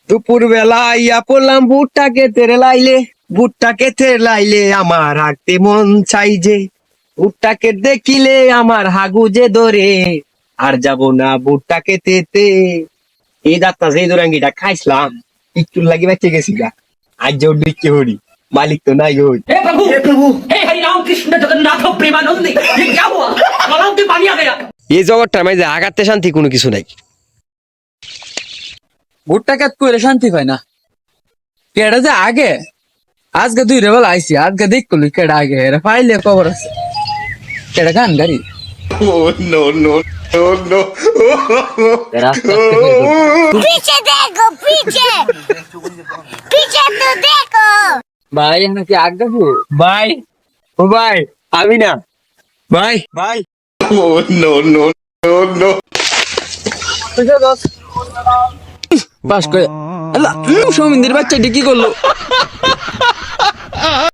দুপুর বেলা আইয়া পড়লাম ভুট্টা কেতে লাইলে আমার হাঁটতে মন চাই যে ভুট্টাকে দেখিলে আমার হাগু যে ধরে আর যাব না ভুট্টা কেতেতে। এই যাত্রা সেই দোরাঙ্গিটা খাইছিলাম একটু লাগি বেঁচে গেছি গা। আজ যে উঠতে হরি মালিক তো নাই হই। हे प्रभु हे हरि राम कृष्ण जगन्नाथ प्रेमानंद ये क्या हुआ गलाव में पानी आ गया। এই জগৎটার মাঝে আগাতে শান্তি কোনো কিছু নাই। ভুট্টা কাট করে শান্তি পায় না। কেডা যে আগে আজকে দুই রেবেল আইসি আজকে দেখ করলি কেডা আগে এরা পাইলে খবর আছে কেডা গান গাড়ি पीछे देखो पीछे पीछे तो देखो ভাই এখানে কি আগ দেখো ভাই ও ভাই আমি না ভাই ভাই পাস করে আল্লাহ সৌমিন্দির বাচ্চাটি কি করলো